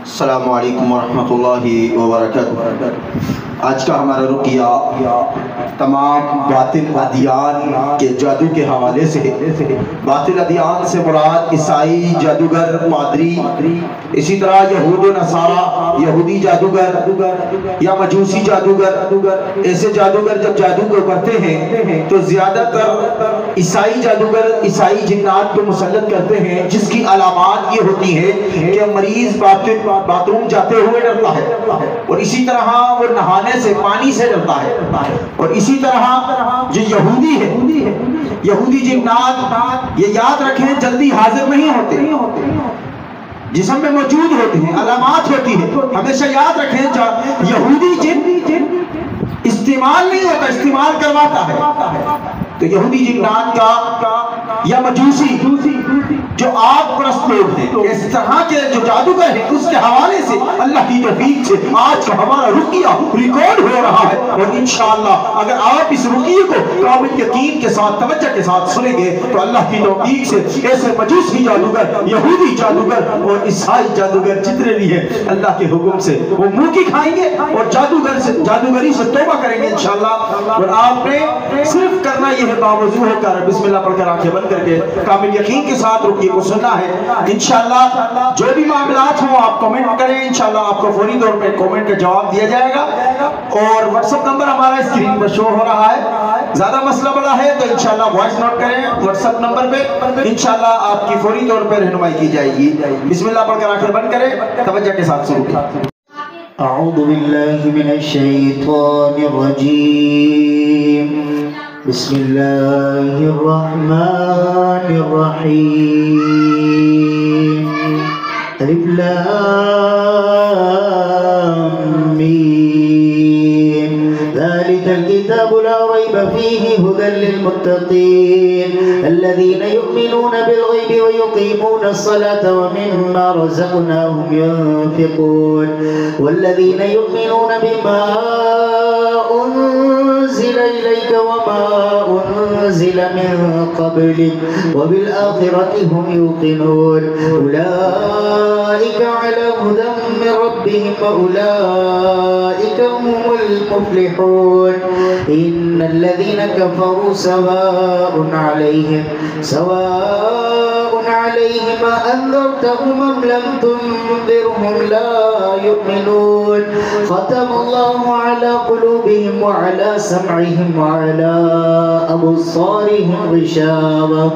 अस्सलामु अलैकुम वरहमतुल्लाहि वबरकातुहू। आज का हमारा रुकिया तमाम बातिल अदियान के जादू के हवाले से। बातिल अदियान से मुराद ईसाई जादूगर, पादरी, इसी तरह यहूद व नसारा, यहूदी जादूगर या मजूसी जादूगर। ऐसे जादूगर जब जादू को करते हैं तो ज्यादातर ईसाई जादूगर ईसाई जिन्नात को मुसल्लत करते हैं, जिसकी अलामात ये होती है कि मरीज बाथरूम जाते हुए डरता है, और इसी तरह वो नहाने से, पानी से डरता है। और इसी तरह जो यहूदी है, यहूदी जिन्नात, ये याद रखें, जल्दी हाजिर नहीं होते, जिस्म में मौजूद होते हैं, अलामात होती है, हमेशा याद रखें। यहूदी जिन इस्तेमाल नहीं होता, इस्तेमाल करवाता है। तो यहूदी जिन्नात का या मजूसी जो आग परस्त लोग हैं, इस तरह के जो जादूगर हैं, उसके हवाले से अल्लाह की तौफीक से आज का हमारा रुकिया रिकॉर्ड हो रहा है। और इंशाअल्लाह अगर आप इस रुकिये को कामिल यकीन के साथ, तवज्जो के साथ सुनेंगे तो अल्लाह की तौफीक से ऐसे मजूसी जादूगर, यहूदी जादूगर और ईसाई जादूगर जितने भी हैं, अल्लाह के हुक्म से वो मुंह की खाएंगे और जादूगरी से तौबा करेंगे इंशाअल्लाह। और आपने सिर्फ करना यह है, बावजूद होकर बिस्मिल्लाह पढ़कर आंखें बंद करके कामिल यकीन के साथ रुकिये को सुनना है इंशाअल्लाह। जो भी मामलात हो आप कमेंट करें, इंशाअल्लाह आपको फौरी तौर पे कमेंट का जवाब दिया जाएगा। और व्हाट्सएप नंबर हमारा स्क्रीन पर शो हो रहा है। ज्यादा मसला बड़ा है तो इंशाअल्लाह वॉइस नोट करें व्हाट्सएप नंबर पे, इंशाअल्लाह आपकी फौरी तौर पर रहनुमाई की जाएगी। बिस्मिल्लाह पढ़कर आंखें बंद करें, तवज्जो के साथ सुनिए। अऊज़ु बिल्लाहि मिनश शैतानिर रजीम। बिस्मिल्लाहिर रहमानिर रहीम। अलिफ लाम मीम। ज़ालिकल किताबु ला रैब फ़ीहि हुदल लिलमुत्तक़ीन الذين يؤمنون بالغيب ويقيمون الصلاة ومما رزقناهم ينفقون والذين يؤمنون بما أنزل إليك وما أنزل من قبلك وبالآخرة هم يوقنون أولئك على هدى من ربهم وأولئك هم المفلحون إن الذين كفروا سواء عليهم أنذرتهم أم لم تنذرهم لا يؤمنون ختم الله على قلوبهم وعلى سمعهم وعلى أبصارهم غشاوة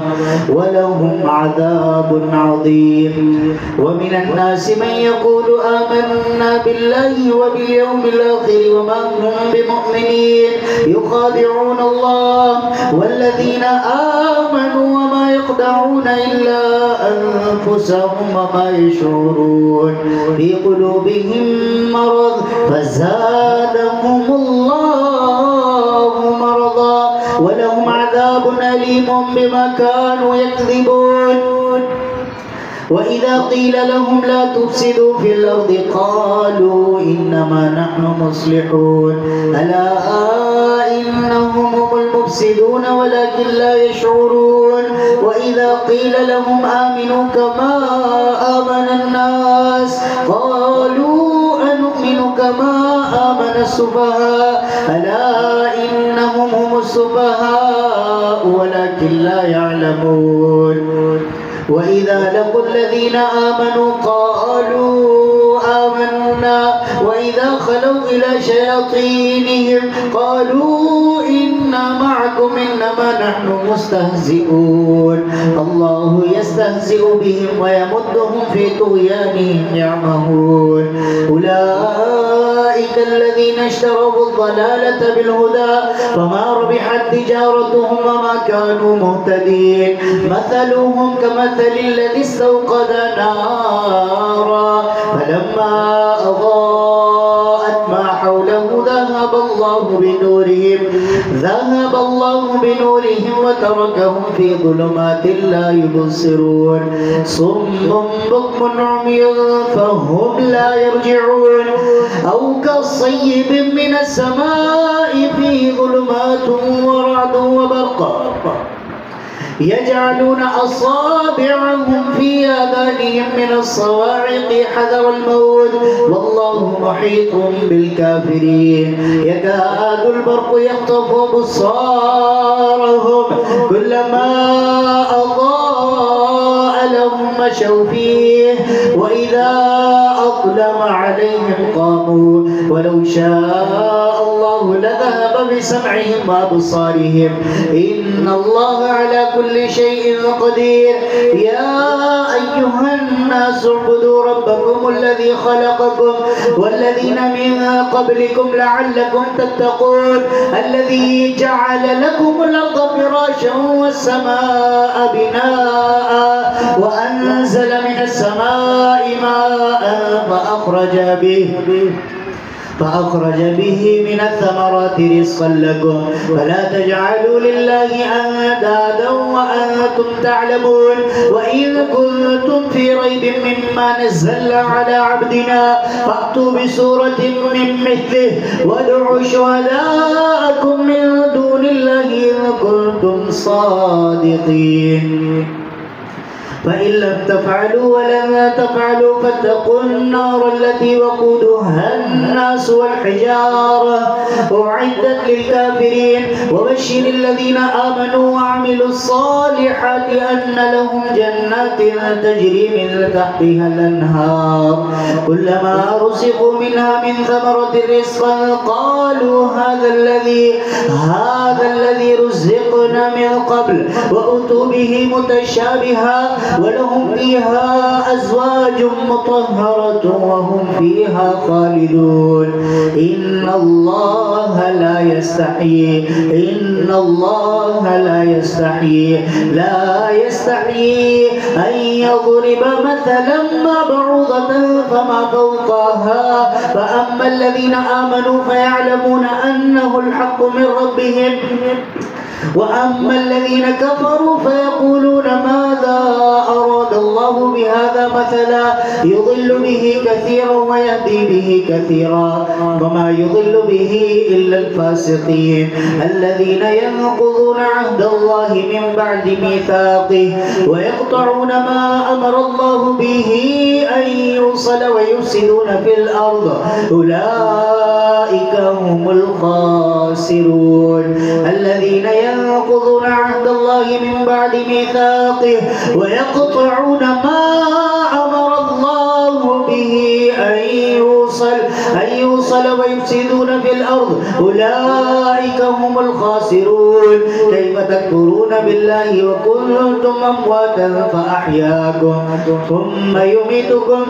ولهم عذاب عظيم ومن الناس من يقول آمنا بالله وباليوم الآخر وما هم بمؤمنين يخادعون الله والذين آمنوا وما يخدعون إلا أنفسهم وما يشعرون في قلوبهم مرض فزادهم الله مرضا ولهم عذاب أليم بما كانوا يكذبون وإذا قيل لهم لا تفسدوا في الأرض قالوا إنما نحن مصلحون ألا إنهم هم المفسدون ولكن لا يشعرون وإذا قيل لهم آمنوا كما آمن الناس قالوا أنؤمن كما آمن السفهاء ألا إنهم هم السفهاء ولكن لا يعلمون وإذا لقوا الذين آمنوا قالوا آمنا وإذا خلوا إلى شياطينهم قالوا إنا معكم إنما نحن مستهزئون الله يستهزئ بهم ويمدهم في طغيانهم يعمهون أولئك الذين اشتروا الضلالة بالهدى فما ربحت تجارتهم وما كانوا مهتدين مثلهم كمثل الذي استوقد نارا فلما أضاءت ما حوله ذهب الله بنورهم وتركهم في ظلمات لا يبصرون صم بكم عمي فهم لا يرجعون أو كصيب من السماء فيه ظلمات ورعد وبرق يجعلون أصابعهم في آذانهم من الصواعق حذر الموت والله محيط بالكافرين يكاد البرق يخطف أبصارهم كلما أضاء لهم مشوا فيه وإذا أظلم عليهم قاموا ولو شاء الله لذهب بسمعهم وأبصارهم إن الله على كل شيء قدير يا أيها الناس اعبدوا ربكم الذي خلقكم والذين من قبلكم لعلكم تتقون الذي جعل لكم الأرض فراشا والسماء بناء وأنزل من السماء ماء فأخرج به من الثمرات رزقا لكم فلا تجعلوا لله أندادا وأنتم تعلمون وإن كنتم في ريب مما نزلنا على عبدنا فأتوا بسورة من مثله وادعوا شهداءكم من دون الله إن كنتم صادقين فإن لم تفعلوا ولن تفعلوا فاتقوا النار التي وقودها الناس والحجارة أعدت للكافرين وبشر الذين آمنوا وعملوا الصالحات أن لهم جنات تجري من تحتها الأنهار كلما رزقوا منها من ثمرة رزقا قالوا هذا الذي رزقنا من قبل وأتوا به متشابها ولهم فيها أزواج مطهرة وهم فيها خالدون إن الله لا يستحيي أن يضرب مثلا ما بعوضة فما فوقها فأما الذين آمنوا فيعلمون أنه الحق من ربهم وأما الذين كفروا فيقولون ماذا أراد الله بهذا مثلا يضل به كثيرا ويهدي به كثيرا وما يضل به إلا الفاسقين الذين ينقضون عهد الله من بعد ميثاقه ويقطعون ما أمر الله به أن يوصل ويفسدون في الأرض أولئك هم الخاسرون الذين ينقضون عهد الله من بعد ميثاقه ويقطعون ما أمر الله به أن يوصل ويفسدون في الأرض أولئك هم الخاسرون كيف تكفرون بالله وكنتم أمواتا فأحياكم ثم يميتكم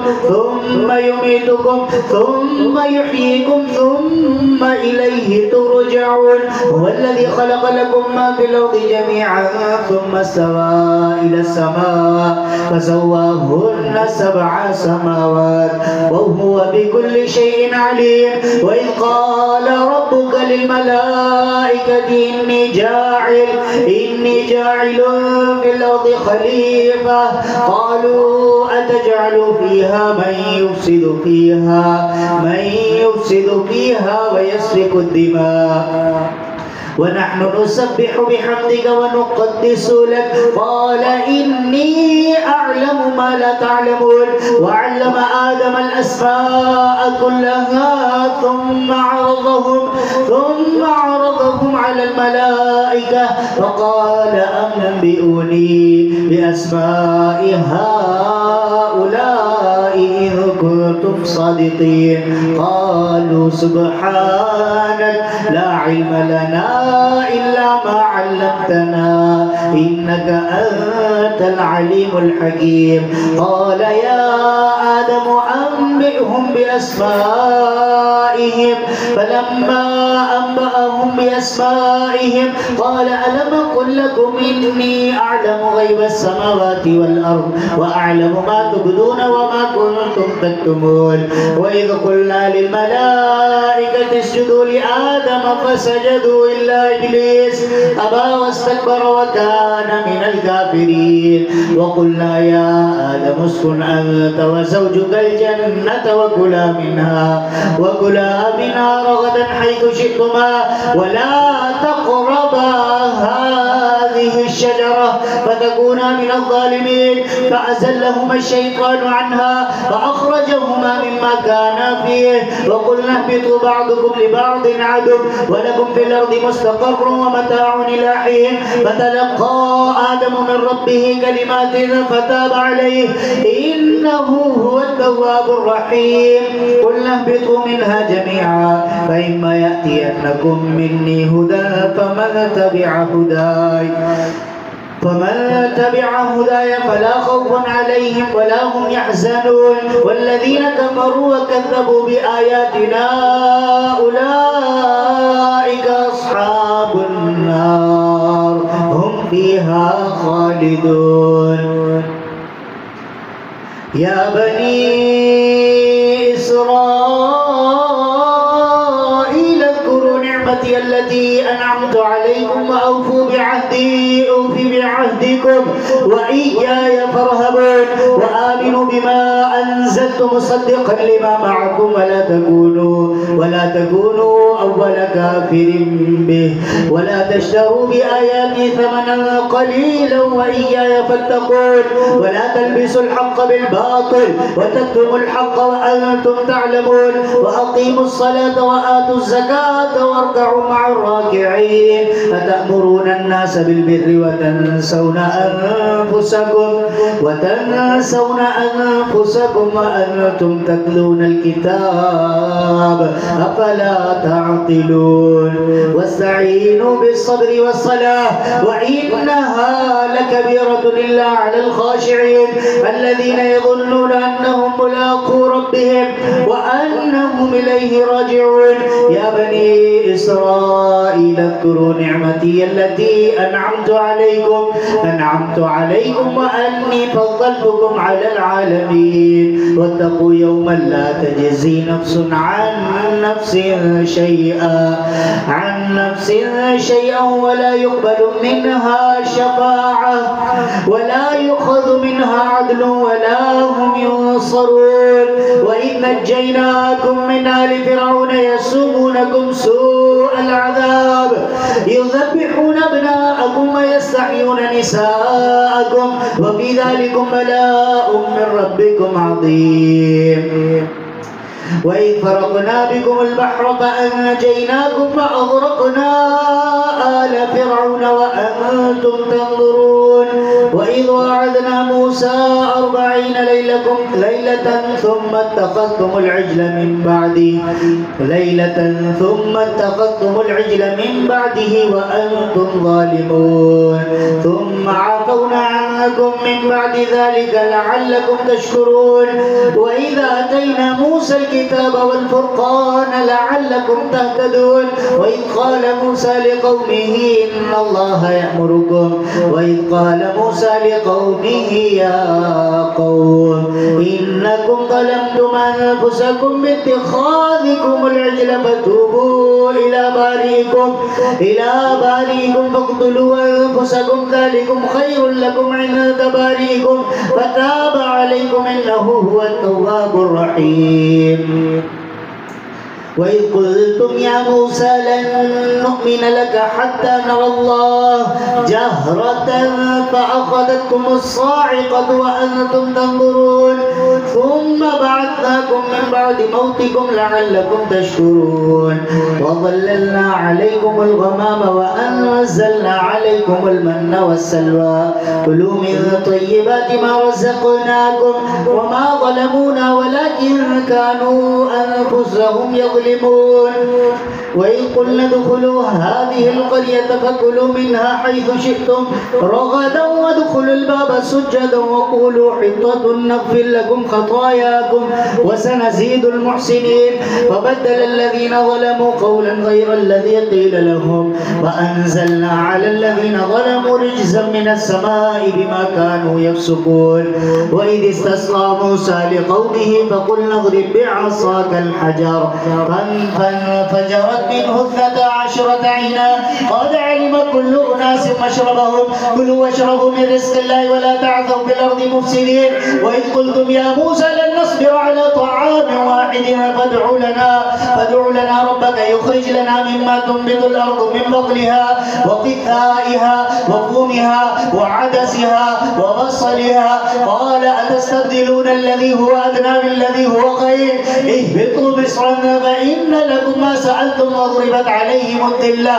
ثم يحييكم ثم إليه ترجعون هو الذي خلق لكم ما في الأرض جميعا ثم استوى إلى السماء فسواهن 7 سماوات وهو بكل شيء عليم وإذ قال ربك للملائكة إني جاعل في الأرض خليفة قالوا أتجعل فيها من يفسد فيها ويسفك الدماء ونحن نسبح بحمدك ونقدس لك قال إني أعلم ما لا تعلمون وعلم آدم الأسماء كلها ثم عرضهم على الملائكة فقال أنبئوني بأسماء هؤلاء إن كنتم صادقين قالوا سبحانك لا علم لنا إلا ما علمتنا إنك أنت العليم الحكيم قال يا آدم أنبئهم بأسمائهم فلما أنبأهم بأسمائهم قال ألم أقل لكم إني أعلم غيب السماوات والأرض وأعلم ما تبدون وما كنتم تكتمون وإذ قلنا للملائكة اسجدوا لآدم فسجدوا إلا إبليس أبى واستكبر وكان من الكافرين وقلنا يا آدم اسكن أنت وزوجك الجنة الجنة وكلا منها رغدا حيث شئتما ولا تقربا هذه الشجرة فتكونا من الظالمين. فأزلهما الشيطان عنها فأخرجهما مما كانا فيه وقلنا اهبطوا بعضكم لبعض عدو ولكم في الأرض مستقر ومتاع إلى حين. فتلقى آدم من ربه كلمات فتاب عليه إنه هو التواب الرحيم. قلنا اهبطوا منها جميعا فإما يأتينكم مني هدى فمن تبع هداي فلا خوف عليهم ولا هم يحزنون. والذين كفروا وكذبوا بآياتنا أولئك أصحاب النار هم فيها خالدون. يا بني إسرائيل اذكروا نعمتي التي أنعمت عليكم وأوفوا بعهدي أوف بعهدكم وإياي فارهبون. وآمنوا بما أنزلت مصدقا لما معكم ولا تكونوا أول كافر به ولا تشتروا بآياتي ثمنا قليلا وإياي فاتقون. ولا تلبسوا الحق بالباطل وتكتموا الحق وأنتم تعلمون. وأقيموا الصلاة وآتوا الزكاة واركعوا مع الراكعين. أتأمرون الناس بالبر وتنسون أنفسكم وأنتم تتلون الكتاب أفلا تعقلون. واستعينوا بالصبر والصلاة وإنها لكبيرة إلا على الخاشعين الذين يظنون أنهم ملاقو ربهم وأنهم إليه راجعون. يا بني إسرائيل اذكروا نعمتي التي أنعمت عليكم وأني فضلتكم على العالمين. واتقوا يوما لا تجزي نفس عن نفس شيئا ولا يقبل منها شفاعة ولا يؤخذ منها عدل ولا هم ينصرون. وإذ نجيناكم من آل فرعون يسومونكم سوء العذاب يذبحون أبناءكم ويستحيون نساءكم وفي ذلكم بلاء من ربكم عظيم. وإذ فرقنا بكم البحر فأنجيناكم وأغرقنا آل فرعون وأنتم تنظرون. وإذ وعدنا موسى 40 ليلة ثم اتخذتم العجل من بعده وأنتم ظالمون. ثم عفونا عنكم من بعد ذلك لعلكم تشكرون. وإذا آتينا موسى الكتاب والفرقان لعلكم تهتدون. وإذ قال موسى لقومه يا قوم إنكم ظلمتم أنفسكم باتخاذكم العجل فتوبوا إلى بارئكم فاقتلوا أنفسكم ذلكم خير لكم عند بارئكم فتاب عليكم إنه هو التواب الرحيم. وإذ قلتم يا موسى لن نؤمن لك حتى نرى الله جهرة فأخذتكم الصاعقة وأنتم تنظرون. ثم بعثناكم من بعد موتكم لعلكم تشكرون. وظللنا عليكم الغمام وأنزلنا عليكم المن والسلوى كلوا من طيبات ما رزقناكم وما ظلمونا ولكن كانوا أنفسهم يظلمون. وإذ قلنا ادخلوا هذه القرية فكلوا منها حيث شئتم رغدا وادخلوا الباب سجدا وقولوا حطة نغفر لكم خطاياكم وسنزيد المحسنين. فبدل الذين ظلموا قولا غير الذي قيل لهم وأنزلنا على الذين ظلموا رجزا من السماء بما كانوا يفسقون. وإذ استسقى موسى لقومه فقلنا اضرب بعصاك الحجر فانفجرت منه 12 عينا قد علم كل أناس مشربهم كلوا واشربوا من رزق الله ولا تعثوا في الأرض مفسدين. وإذ قلتم يا موسى لن نصبر على طعام واحد فادع لنا ربك يخرج لنا مما تنبت الأرض من بقلها وقثائها وفومها وعدسها وبصلها قال أتستبدلون الذي هو أدنى بالذي هو خير اهبطوا مصرا فإن لكم ما سألتم وضربت عليهم الذلة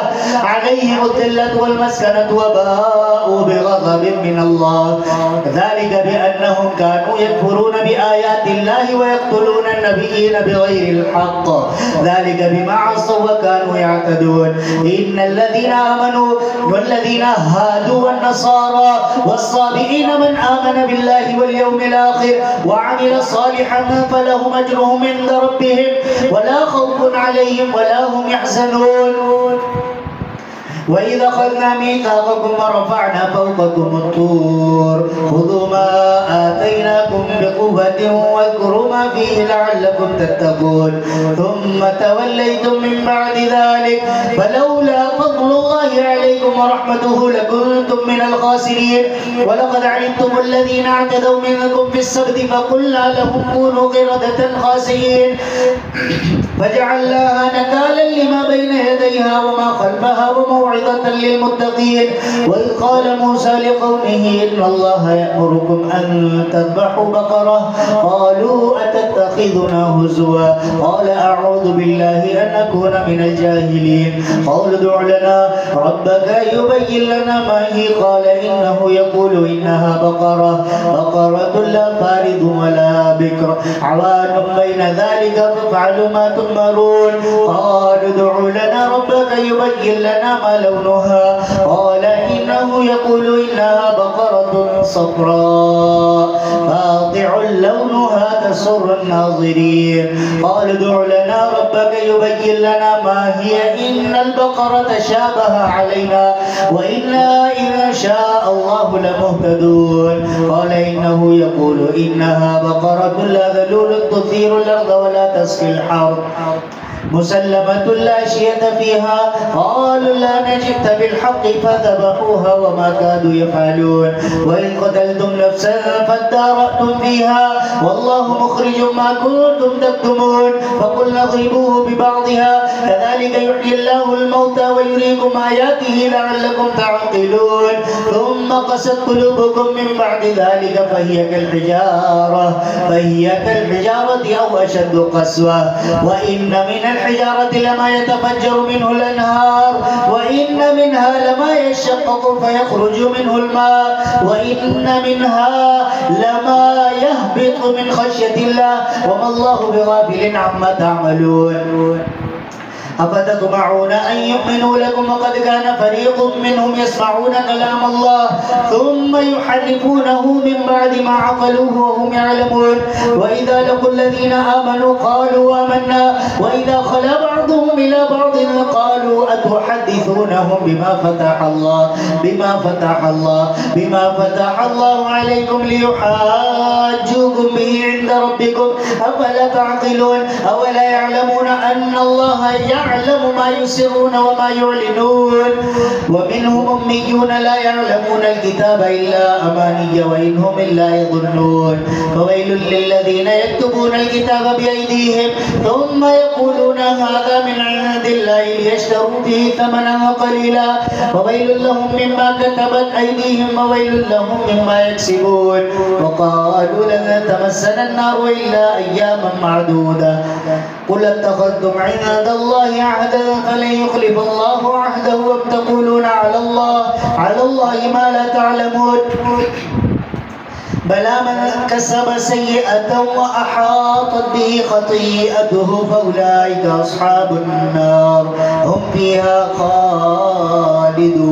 والمسكنة وباءوا بغضب من الله ذلك بأنهم كانوا يكفرون بآيات الله ويقتلون النبيين بغير الحق ذلك بما عصوا وكانوا يعتدون إن الذين آمنوا والذين هادوا والنصارى والصابئين من آمن بالله واليوم الآخر وعمل صالحا فلهم أجرهم عند ربهم ولا خوف عليهم ولا هم يحزنون وإذا أخذنا ميثاقكم ورفعنا فوقكم الطور خذوا ما آتيناكم بقوة واذكروا ما فيه لعلكم تتقون ثم توليتم من بعد ذلك فلولا فضل الله عليكم ورحمته لكنتم من الخاسرين ولقد علمتم الذين اعتدوا منكم في السبت فقلنا لهم كونوا قردة خاسئين فجعلناها نكالا لما بين يديها وما خلفها وموعظة للمتقين وإذ قال موسى لقومه إن الله يأمركم أن تذبحوا بقرة قالوا أتتخذنا هزوا قال أعوذ بالله أن أكون من الجاهلين قالوا ادع لنا ربك يبين لنا ما هي قال إنه يقول إنها بقرة لا فارض ولا بكر عوان بين ذلك فافعلوا ما تؤمرون قالوا ادع لنا ربك يبين لنا ما لونها قال إنه يقول إنها بقرة صفراء فاقع لونها تسر الناظرين قال ادع لنا ربك يبين لنا ما هي إن البقرة شابه علينا وإنا إن شاء الله لمهتدون قال إنه يقول إنها بقرة لا ذلول تثير الأرض ولا تسقي الحرث مسلمة لا شية فيها قالوا لا نجئت بالحق فذبحوها وما كادوا يفعلون وإن قتلتم نفسا فادارأتم فيها والله مخرج ما كنتم تكتمون فقلنا اضربوه ببعضها كذلك يحيي الله الموتى ويريكم آياته لعلكم تعقلون ثم قست قلوبكم من بعد ذلك فهي كالحجارة أو أشد قسوة وإن من الحجارة لما يتفجر منه الأنهار وإن منها لما يشقق فيخرج منه الماء وإن منها لما يهبط من خشية الله وما الله بغافل عما تعملون أفتطمعون أن يؤمنوا لكم وقد كان فريق منهم يسمعون كلام الله ثم يحرفونه من بعد ما عقلوه وهم يعلمون وإذا لقوا الذين آمنوا قالوا آمنا وإذا خلا بعضهم إلى بعض قالوا أتحدثونهم بما فتح الله عليكم ليحاجوكم به عند ربكم أفلا تعقلون أولا يعلمون أن الله يعلم ما يسرون وما يعلنون ومنهم أميون لا يعلمون الكتاب إلا أماني وإن هم إلا يظنون فويل للذين يكتبون الكتاب بأيديهم ثم يقولون هذا من عند الله ليشتروا به ثمنا قليلا وويل لهم مما كتبت أيديهم وويل لهم مما يكسبون وقالوا لن تمسنا النار إلا أياما معدودة قل اتخذتم عند الله عهدا فلن يخلف الله عهده وتقولون على الله ما لا تعلمون بلى من كسب سيئة وأحاطت به خطيئته فأولئك أصحاب النار هم فيها خالدون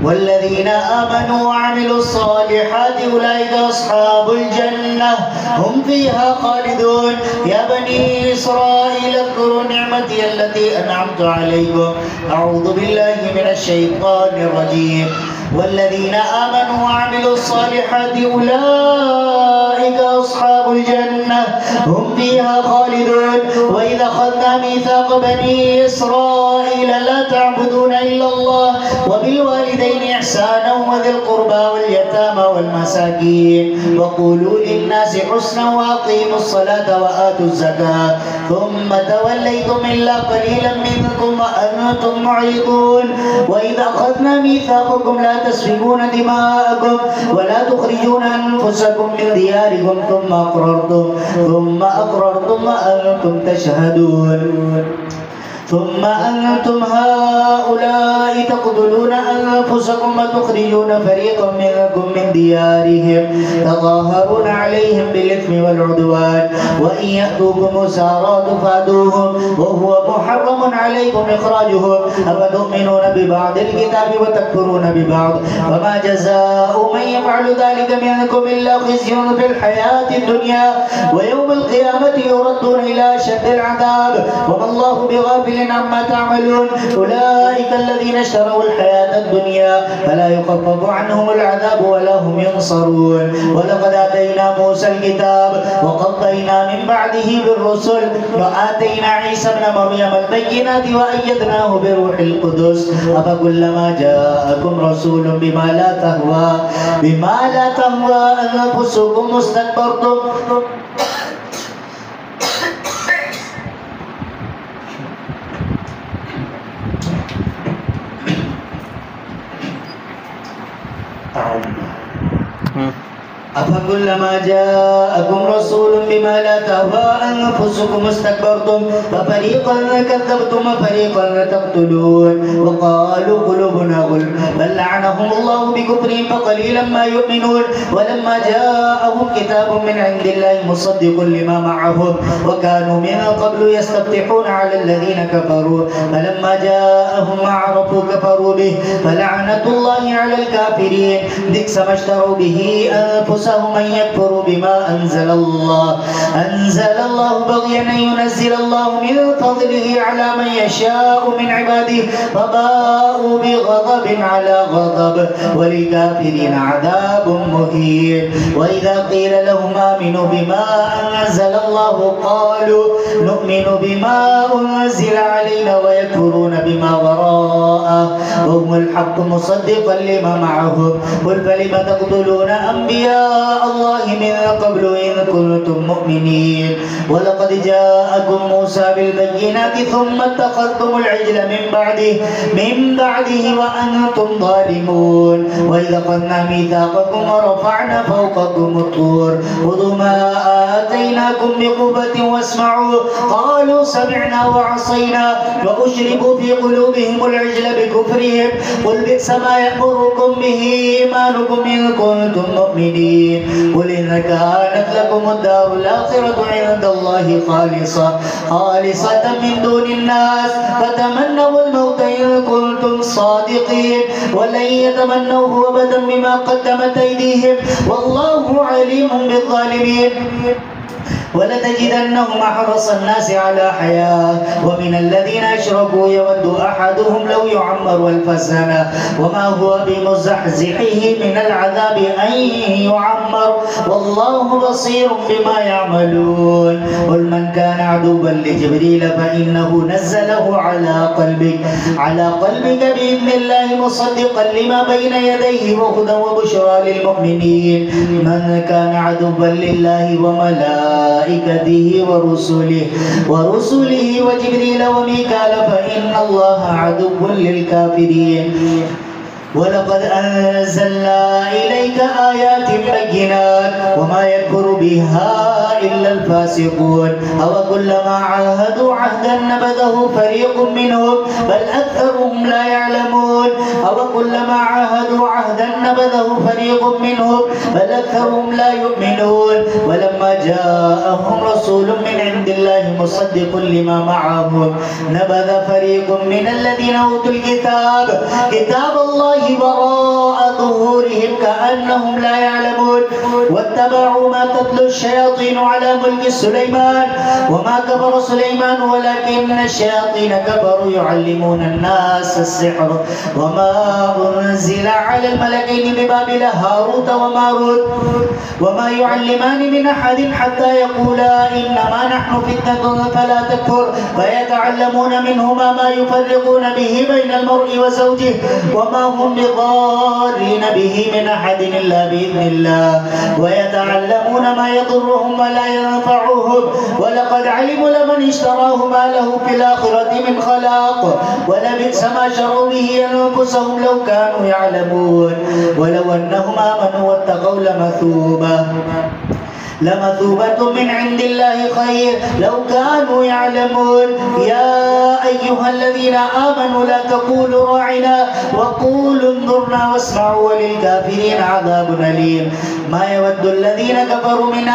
والذين آمنوا وعملوا الصالحات أولئك أصحاب الجنة هم فيها خالدون يا بني إسرائيل اذكروا نعمتي التي أنعمت عليكم أعوذ بالله من الشيطان الرجيم والذين آمنوا وعملوا الصالحات أولئك أصحاب الجنة هم فيها خالدون. وإذا أخذنا ميثاق بني إسرائيل لا تعبدون إلا الله وبالوالدين إحسانا وذي القربى واليتامى والمساكين وقولوا للناس حسنا وأقيموا الصلاة وآتوا الزكاة ثم توليتم إلا قليلا منكم وأنتم معرضون. وإذا أخذنا ميثاقكم لا تسفكون دماءكم ولا تخرجون أنفسكم من دياركم ثم أقررتم وأنتم تشهدون. ثم أنتم هؤلاء تقتلون أنفسكم وتخرجون فريقا منكم من ديارهم تظاهرون عليهم بالإثم والعدوان وإن يأتوكم أسارى تفادوهم وهو محرم عليكم إخراجهم أفتؤمنون ببعض الكتاب وتكفرون ببعض وما جزاء من يفعل ذلك منكم إلا خزي في الحياة الدنيا ويوم القيامة يردون إلى أشد العذاب وما الله بغافل عما تعملون. أولئك الذين اشتروا الحياة الدنيا فلا يخفف عنهم العذاب ولا هم ينصرون. ولقد آتينا موسى الكتاب وقضينا من بعده بالرسل وآتينا عيسى ابن مريم البينات وأيدناه بروح القدس أفكلما جاءكم رسول بما لا تهوى أنفسكم استكبرتم أفكلما جاءكم رسول بما لا تهوى أنفسكم استكبرتم ففريقا كذبتم وفريقا تقتلون. وقالوا قلوبنا غلف بل لعنهم الله بكفرهم فقليلا ما يؤمنون. ولما جاءهم كتاب من عند الله مصدق لما معهم وكانوا من قبل يستفتحون على الذين كفروا فلما جاءهم ما عرفوا كفروا به فلعنة الله على الكافرين. بئس ما اشتروا به أنفسهم من يكفر بما أنزل الله بغيا أن ينزل الله من فضله على من يشاء من عباده فباءوا بغضب على غضب وللكافرين عذاب مهين. وإذا قيل لهم آمنوا بما أنزل الله قالوا نؤمن بما أنزل علينا ويكفرون بما وراءه وهم الحق مصدقا لما معهم. قل فلم تقتلون أنبياء الله من قبل إن كنتم مؤمنين. ولقد جاءكم موسى بالبينات ثم اتخذتم العجل من بعده وأنتم ظالمون. وإذا أخذنا ميثاقكم ورفعنا فوقكم الطور خذوا ما آتيناكم بقوة واسمعوا قالوا سمعنا وعصينا وأشربوا في قلوبهم العجل بكفرهم قل بئس ما يأمركم به إيمانكم إن كنتم مؤمنين. قل إن كانت لكم الدار الآخرة عند الله خالصة من دون الناس فتمنوا الموت إن كنتم صادقين ولن يتمنوه أبدا بما قدمت أيديهم والله عليم بالظالمين. ولتجدنهم أحرص الناس على حياة ومن الذين أشركوا يود أحدهم لو يعمر ألف سنة وما هو بمزحزحه من العذاب أن يعمر والله بصير بما يعملون. قل من كان عدوا لجبريل فإنه نزله على قلبك بإذن الله مصدقا لما بين يديه وهدى وبشرى للمؤمنين. من كان عدوا لله وملائكته ورسله وجبريل وميكال فإن الله عدو للكافرين. ولقد أنزلنا إليك آيات بينات وما يكفر بها إلا الفاسقون أوكلما عاهدوا عهدا نبذه فريق منهم بل أكثرهم لا يعلمون. أوكلما عاهدوا عهدا نبذه فريق منهم بل أكثرهم لا يؤمنون. ولما جاءهم رسول من عند الله مصدق لما معهم نبذ فريق من الذين أوتوا الكتاب كتاب الله وراء ظهورهم كأنهم لا يعلمون واتبعوا ما تتلو الشياطين على ملك سليمان وما كفر سليمان ولكن الشياطين كفروا يعلمون الناس السحر وما أنزل على الملكين ببابل هاروت وماروت وما يعلمان من أحد حتى يقولا إنما نحن فتنة فلا تكفر فيتعلمون منهما ما يفرقون به بين المرء وزوجه وما هم بضارين به من أحد إلا بإذن الله ويتعلمون ما يضرهم ولا ينفعهم ولقد علموا لمن اشتراه ما له في الآخرة من خلاق ولبئس ما شروا به أنفسهم لو كانوا يعلمون ولو أنهم آمنوا واتقوا لمثوبة من عند الله خير لو كانوا يعلمون يا أيها الذين آمنوا لا تقولوا راعنا وقولوا انظرنا واسمعوا وللكافرين عذاب أليم ما يود الذين كفروا من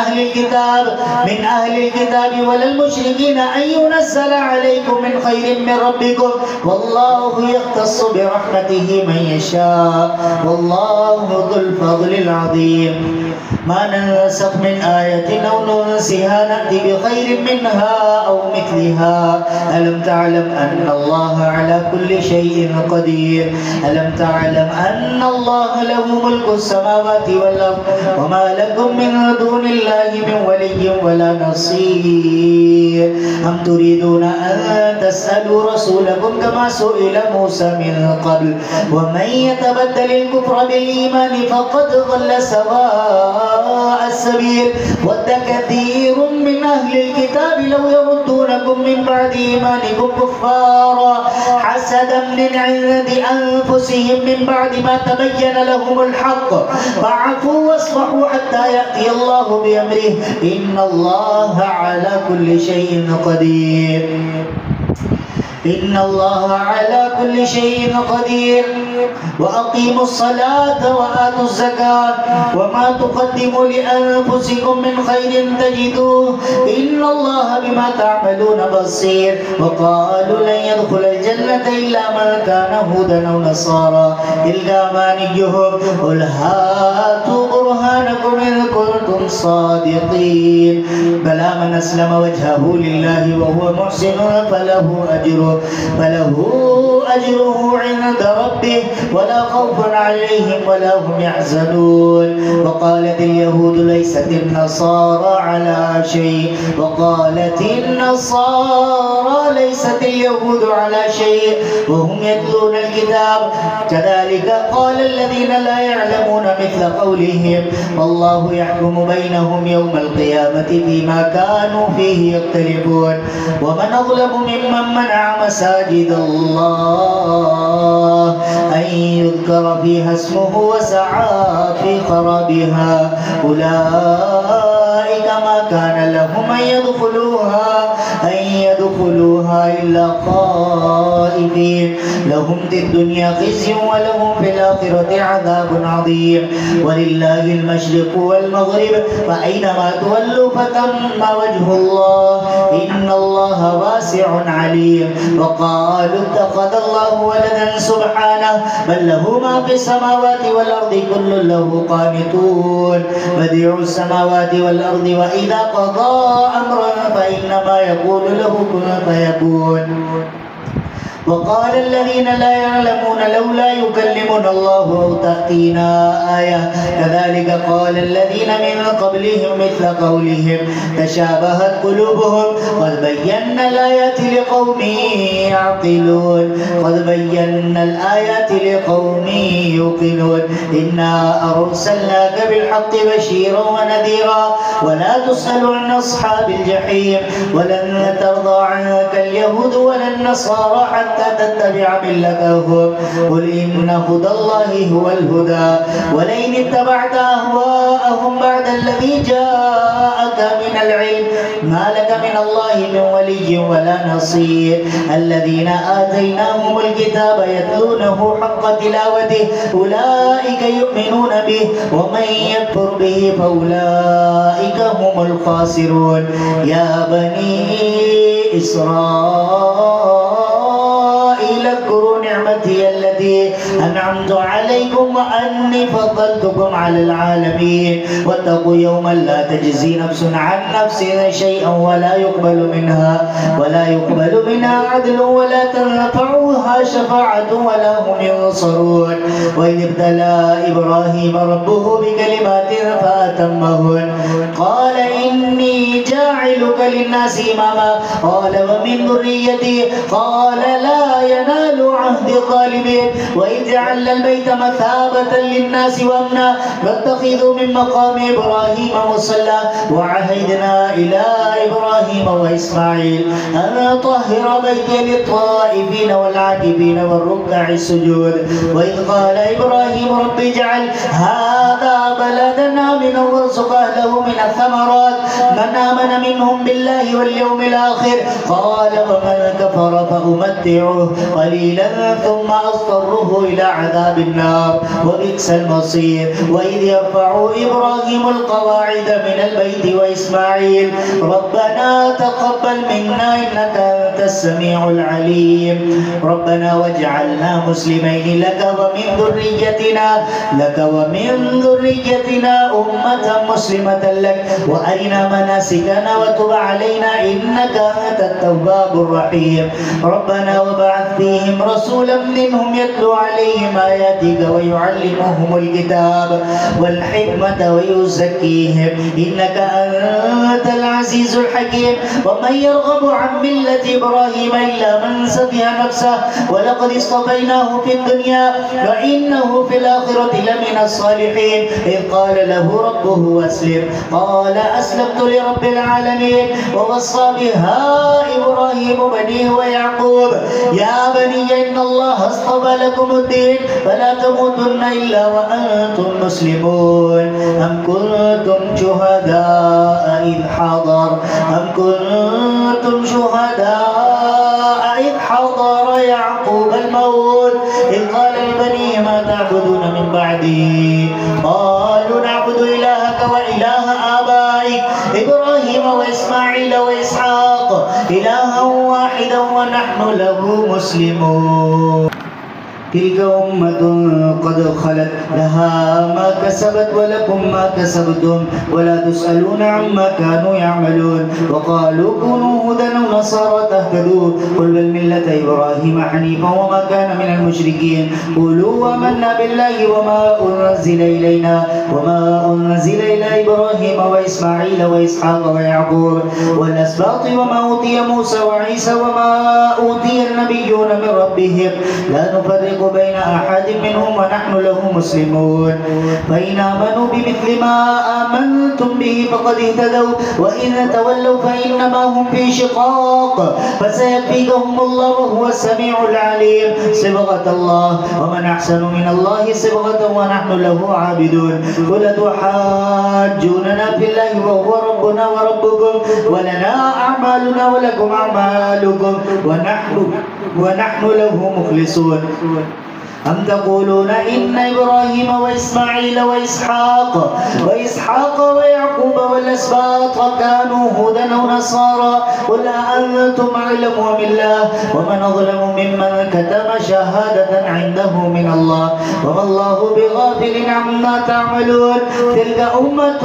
أهل الكتاب ولا المشركين أن ينزل عليكم من خير من ربكم والله يختص برحمته من يشاء والله ذو الفضل العظيم ما ننسخ من آية أو ننسها نأتي بخير منها أو مثلها ألم تعلم أن الله على كل شيء قدير ألم تعلم أن الله له ملك السماوات والأرض وما لكم من دون الله من ولي ولا نصير أم تريدون أن تسألوا رسولكم كما سئل موسى من قبل ومن يتبدل الكفر بالإيمان فقد ضل سواء السبيل ود كثير من أهل الكتاب لو يردونكم من بعد إيمانكم كفارا حسدا من عند أنفسهم من بعد ما تبين لهم الحق فاعفوا واصفحوا حتى يأتي الله بأمره إن الله على كل شيء قدير إن الله على كل شيء قدير وأقيموا الصلاة وآتوا الزكاة وما تقدموا لأنفسكم من خير تجدوه إن الله بما تعملون بصير وقالوا لن يدخل الجنة إلا من كان هودا أو نصارى تلك أمانيهم قل هاتوا برهانكم إن كنتم صادقين بلى من أسلم وجهه لله وهو محسن فله أجره عند ربه ولا خوف عليهم ولا هم يحزنون وقالت اليهود ليست النصارى على شيء وقالت النصارى ليست اليهود على شيء وهم يتلون الكتاب كذلك قال الذين لا يعلمون مثل قولهم والله يحكم بينهم يوم القيامة فيما كانوا فيه يختلفون ومن أظلم ممن منع مساجد الله أن يذكر فيها اسمه وسعى في خرابها أولئك ما كان لهم أن يدخلوها إلا خائفين لهم في الدنيا خزي ولهم في الآخرة عذاب عظيم ولله المشرق والمغرب فأينما تولوا فثم وجه الله إن الله واسع عليم وقالوا اتخذ الله ولدا سبحانه بل له ما في السماوات والأرض كل له قانتون بديع السماوات والأرض وإذا قضى أمرا فإنما يقول له كن فيكون وقال الذين لا يعلمون لولا يكلمنا الله أو تأتينا آية كذلك قال الذين من قبلهم مثل قولهم تشابهت قلوبهم قد بينا الآيات لقوم يعقلون يوقنون إنا أرسلناك بالحق بشيرا ونذيرا ولا تسأل عن أصحاب الجحيم ولن ترضى عنك اليهود ولا النصارى حتى تتبع ملتهم قل إن هدى الله هو الهدى ولئن اتبعت أهواءهم بعد الذي جاءك من العلم ما لك من الله من ولي ولا نصير الذين آتيناهم الكتاب يتلونه حق تلاوته أولئك يؤمنون به ومن يكفر به فأولئك هم الخاسرون يا بني إسرائيل اذكروا نعمتي التي أنعمت عليكم وأني فضلتكم على العالمين واتقوا يوما لا تجزي نفس عن نفس شيئا ولا يقبل منها عدل ولا تنفعها شفاعة ولا هم ينصرون. وإذ ابتلى إبراهيم ربه بكلمات فأتمهن قال إني جاعلك للناس إماما قال ومن ذريتي قال لا ينال عهد الظالمين. وإذ جعلنا البيت مثابة للناس وأمنا واتخذوا من مقام إبراهيم مصلى وعهدنا إلى إبراهيم وإسماعيل أن طهر بيتي للطائفين والعاكفين والركع السجود. وإذ قال إبراهيم رب اجعل هذا بلدنا آمنا وارزق أهله من الثمرات من آمن منهم بالله واليوم الآخر قال ومن كفر فأمتعه قليلا ثم أضطره إلى عذاب النار وبئس المصير. وإذ يرفع إبراهيم القواعد من البيت وإسماعيل ربنا تقبل منا إنك أنت السميع العليم ربنا واجعلنا مسلمين لك ومن ذريتنا أمة مسلمة لك وأرنا مناسكنا وتب علينا إنك أنت التواب الرحيم. ربنا وبعث فيهم رسولا منهم يتلو عليهم آياتك ويعلمهم الكتاب والحكمة ويزكيهم إنك أنت العزيز الحكيم. ومن يرغب عن ملة إبراهيم إلا من سفه نفسه ولقد اصطفيناه في الدنيا وإنه في الآخرة لمن الصالحين. إذ قال له ربه أسلم قال أسلمت لرب العالمين. ووصى بها إبراهيم بنيه ويعقوب يا بني إن الله اصطفى لكم الدين فلا تموتن إلا وأنتم مسلمون. أم كنتم شهداء إذ حضر يعقوب الموت إذ قال لبنيه ما تعبدون من بعدي قالوا نعبد إلهك وإله آبائك إبراهيم وإسماعيل وإسحاق إلها واحدا ونحن له مسلمون. تلك أمة قد خلت لها ما كسبت ولكم ما كسبتم ولا تسألون عما كانوا يعملون. وقالوا كونوا هودا أو نصارى تهتدوا قل بل ملة إبراهيم حنيفا وما كان من المشركين. قولوا آمنا بالله وما أنزل إلى إبراهيم وإسماعيل وإسحاق ويعقوب والأسباط وما أوتي موسى وعيسى وما أوتي النبيون من ربهم لا نفرق بين أحد منهم ونحن له مسلمون. فإن آمنوا بمثل ما آمنتم به فقد اهتدوا وإن تولوا فإنما هم في شقاق فسيكفيكهم الله وهو السميع العليم. صبغة الله ومن أحسن من الله صبغة ونحن له عابدون. قل تحاجوننا في الله وهو ربنا وربكم ولنا أعمالنا ولكم أعمالكم ونحن له مخلصون. أم تقولون إن إبراهيم وإسماعيل وإسحاق ويعقوب والأسباط كانوا هودا أو نصارى قل أأنتم أعلم أم الله ومن أظلم ممن كتم شهادة عنده من الله وما الله بغافل عما تعملون. تلك أمة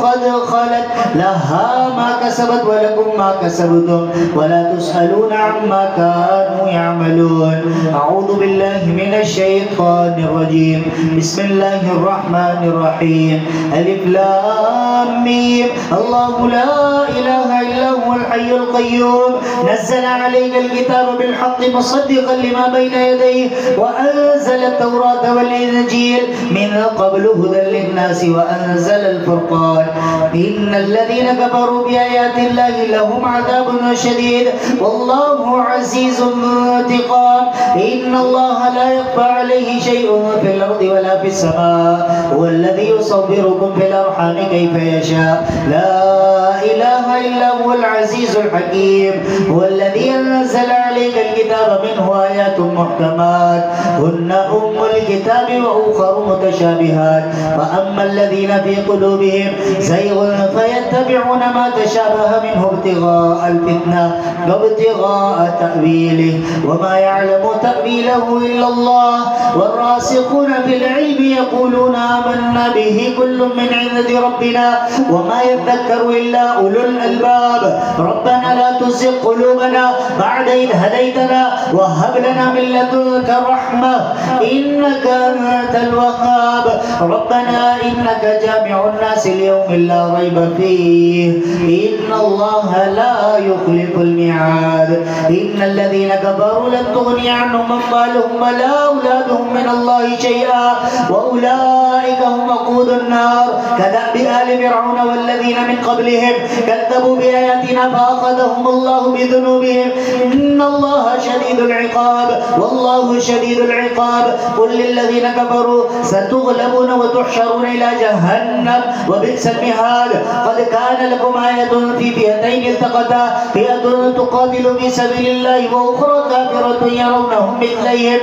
قد خلت لها ما كسبت ولكم ما كسبتم ولا تسألون عما كانوا يعملون. أعوذ بالله من الشيطان الرجيم. بسم الله الرحمن الرحيم. ألف لام ميم. الله لا إله إلا هو الحي القيوم نزل عليك الكتاب بالحق مصدقا لما بين يديه وأنزل التوراة والإنجيل من قبل هدى للناس وأنزل الفرقان. إن الذين كفروا بآيات الله لهم عذاب شديد والله عزيز ذو انتقام. إن الله لا يخفى عليه شيء في الأرض ولا في السماء هو الذي يصوركم في الأرحام كيف يشاء لا إله إلا هو العزيز العزيز الحكيم. هو الذي أنزل عليك الكتاب منه آيات محكمات هن أم الكتاب وأخر متشابهات فأما الذين في قلوبهم زيغ فيتبعون ما تشابه منه ابتغاء الفتنة وابتغاء تأويله وما يعلم تأويله إلا الله والراسخون في العلم يقولون آمنا به كل من عند ربنا وما يذكر إلا أولو الألباب. ربنا لا تزغ قلوبنا بعد إذ هديتنا وهب لنا من لدنك رحمة إنك أنت الوهاب. ربنا إنك جامع الناس ليوم لا ريب فيه إن الله لا يخلف الميعاد. إن الذين كفروا لن تغني عنهم أموالهم ولا أولادهم من الله شيئا وأولئك هم وقود النار كدأب آل فرعون والذين من قبلهم كذبوا بآياتنا فأخذهم الله بذنوبهم إن الله شديد العقاب والله شديد العقاب. قل للذين كفروا ستغلبون وتحشرون إلى جهنم وبئس المهاد. قد كان لكم آية في فئتين التقتا فئة تقاتل في سبيل الله وأخرى كافرة يرونهم مثليهم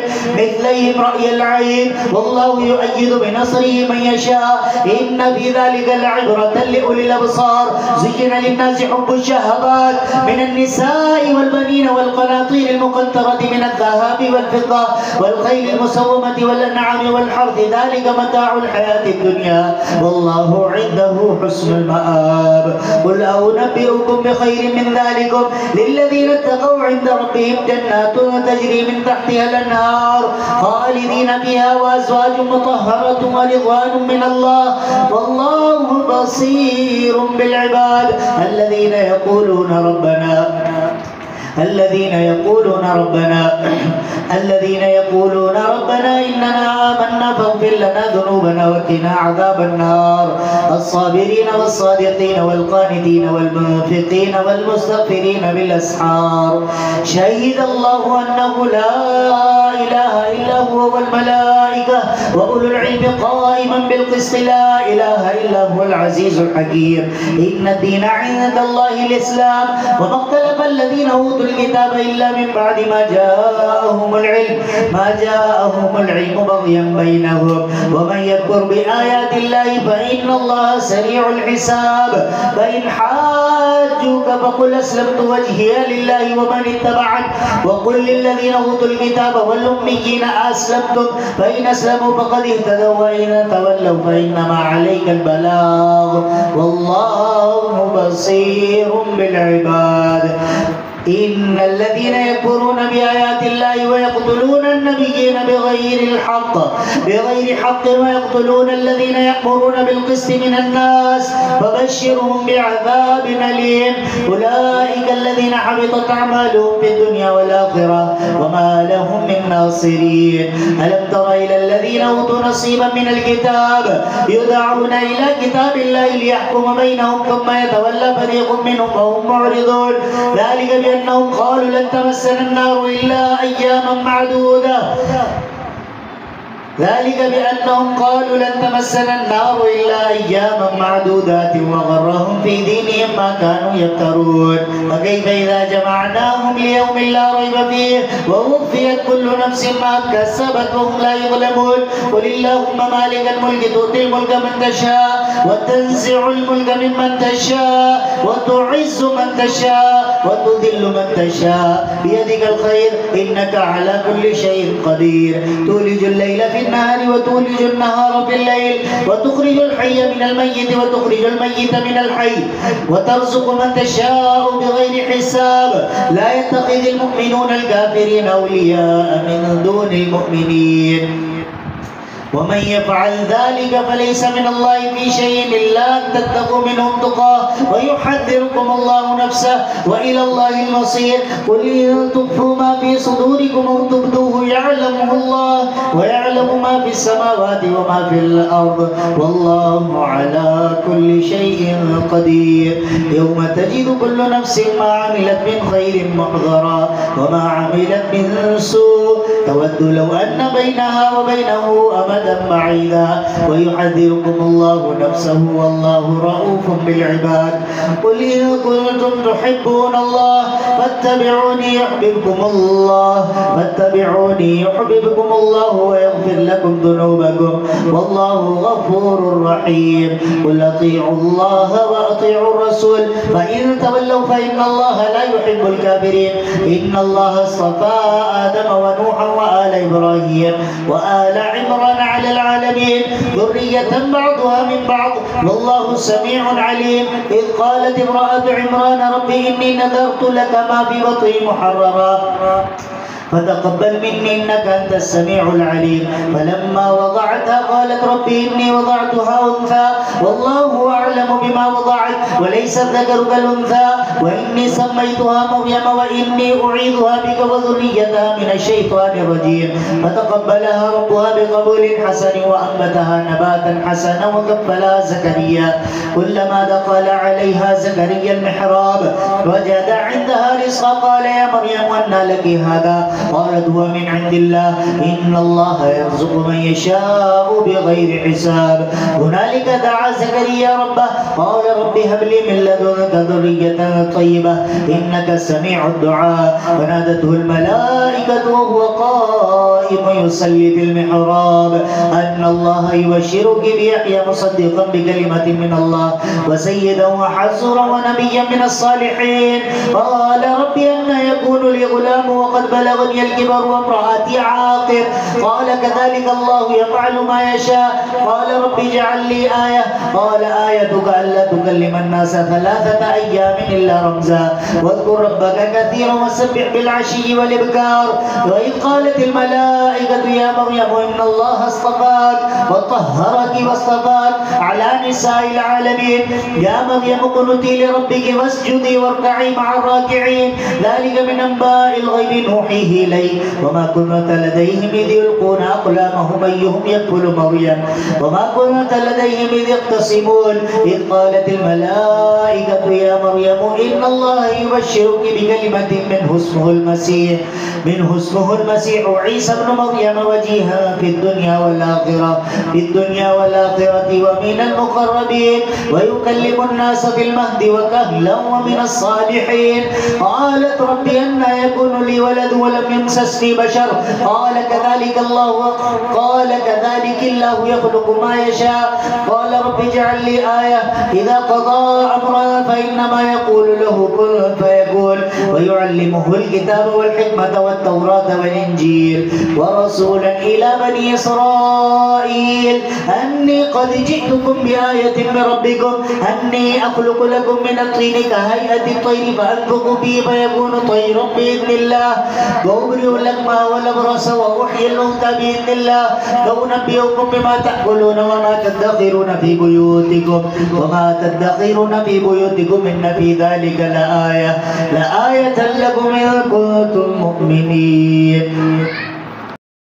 رأي العين والله يؤيد بنصره من يشاء إن في ذلك لعبرة لأولي الأبصار. زين للناس حب الشهوات من النساء والبنين والقناطير المقنطرة من الذهب والفضة والخيل المسومة والأنعام والحرث ذلك متاع الحياة الدنيا والله عنده حسن المآب. قل أنبئكم بخير من ذلكم للذين اتقوا عند ربهم جنات تجري من تحتها الأنهار خالدين فيها وأزواج مطهرة ورضوان من الله والله بصير بالعباد. الذين يقولون ربنا إننا آمنا فاغفر لنا ذنوبنا وقنا عذاب النار. الصابرين والصادقين والقانتين والمنفقين والمستغفرين بالأسحار. شهد الله أنه لا إله إلا هو والملائكة وأولو العلم قائما بالقسط لا إله إلا هو العزيز الحكيم. إن الدين عند الله الإسلام وما اختلف الذين أوتوا الكتاب إلا من بعد ما جاءهم العلم بغيا بينهم ومن يكفر بآيات الله فإن الله سريع الحساب. فإن حاجوك فقل أسلمت وجهي لله ومن اتبعني وقل للذين أوتوا الكتاب والأميين أسلمتم فإن أسلموا فقد اهتدوا وإن تولوا فإنما عليك البلاغ والله بصير بالعباد. إن الذين يكفرون بآيات الله ويقتلون النبيين بغير حق ويقتلون الذين يأمرون بالقسط من الناس فبشرهم بعذاب أليم. أولئك الذين حبطت أعمالهم في الدنيا والآخرة وما لهم من ناصرين. ألم تر إلى الذين أوتوا نصيبا من الكتاب يدعون إلى كتاب الله ليحكم بينهم ثم يتولى فريق منهم وهم معرضون. ذلك بأنهم قالوا لن تمسنا النار إلا أياما معدودات وغرهم في دينهم ما كانوا يفترون. فكيف إذا جمعناهم ليوم لا ريب فيه ووفيت كل نفس ما كسبت وهم لا يظلمون. قل اللهم مالك الملك تؤتي الملك من تشاء وتنزع الملك ممن تشاء وتعز من تشاء وتذل من تشاء بيدك الخير إنك على كل شيء قدير. تولج الليل في النهار وتولج النهار في الليل وتخرج الحي من الميت وتخرج الميت من الحي وترزق من تشاء بغير حساب. لا يتخذ المؤمنون الكافرين أولياء من دون المؤمنين ومن يفعل ذلك فليس من الله في شيء إلا أن تتقوا منهم تقاه ويحذركم الله نفسه وإلى الله المصير. قل إن تخفوا ما في صدوركم أو تبدوه يعلمه الله ويعلم ما في السماوات وما في الأرض والله على كل شيء قدير. يوم تجد كل نفس ما عملت من خير محضرا وما عملت من سوء تود لو أن بينها وبينه أمدا أمدا بعيدا ويحذركم الله نفسه والله رؤوف بالعباد. قل إن كنتم تحبون الله فاتبعوني يحببكم الله ويغفر لكم ذنوبكم والله غفور رحيم. قل أطيعوا الله وأطيعوا الرسول فإن تولوا فإن الله لا يحب الكافرين. إن الله اصطفى آدم ونوحا وآل إبراهيم وآل عمران على العالمين ذرية بعضها من بعض والله سميع عليم. إذ قالت امرأة عمران رب إني نذرت لك ما في بطني محررا فتقبل مني إنك أنت السميع العليم. فلما وضعتها قالت ربي إني وضعتها أنثى والله أعلم بما وضعت وليس الذكر كالأنثى وإني سميتها مريم وإني أعيذها بك وذريتها من الشيطان الرجيم. فتقبلها ربها بقبول حسن وأنبتها نباتا حسنا وكفلها زكريا. كلما دخل عليها زكريا المحراب وجد عندها رزقا قال يا مريم أنى لك هذا قالت هو من عند الله إن الله يرزق من يشاء بغير حساب. هنالك دعا زكريا ربه قال رب هب لي من لدنك ذرية طيبة إنك سميع الدعاء. فنادته الملائكة وهو قائم يصلي في المحراب أن الله يبشرك بيحيى مصدقا بكلمة من الله وسيدا وحسورا ونبيا من الصالحين. قال رب أن يكون لي غلام وقد بلغني الكبر وامرأتي عاقر قال كذلك الله يفعل ما يشاء. قال رب اجعل لي آية قال آيتك ألا تكلم الناس 3 أيام إلا رمزا واذكر ربك كثيرا وسبح بالعشي والإبكار. وإذ قالت الملائكة يا مريم إن الله اصطفاك وطهرك واصطفاك على نساء العالمين. يا مريم اقنتي لربك واسجدي واركعي مع الراكعين. ذلك من أنباء الغيب نوحيه إليك وما كنت لديهم إذ يلقون أقلامهم أيهم يكفل مريم وما كنت لديهم إذ يختصمون. إذ قالت الملائكة يا مريم إن الله يبشرك بكلمة منه اسمه المسيح عيسى ابن مريم وجيها في الدنيا والآخرة ومن المقربين ويكلم الناس في المهد وكهلا ومن الصالحين. قالت رب أنى يكون لي ولد ولم يمسسني بشر قال كذلك الله يخلق ما يشاء. قال رب اجعل لي آية إذا قضى أمرا فإنما يقول له كن فيكون. ويعلمه الكتاب والحكمة والتوراة والإنجيل ورسولا إلى بني إسرائيل أني قد جئتكم بآية من ربكم أني أخلق لكم من الطين كهيئة الطير فأنفخ فيه فيكون طيرا بإذن الله وأبرئ الأكمى والأبرص وأحيي الموتى بإذن الله وأنبئكم بما تأكلون وما تدخرون في بيوتكم إن في ذلك لآية لكم إن كنتم مؤمنين.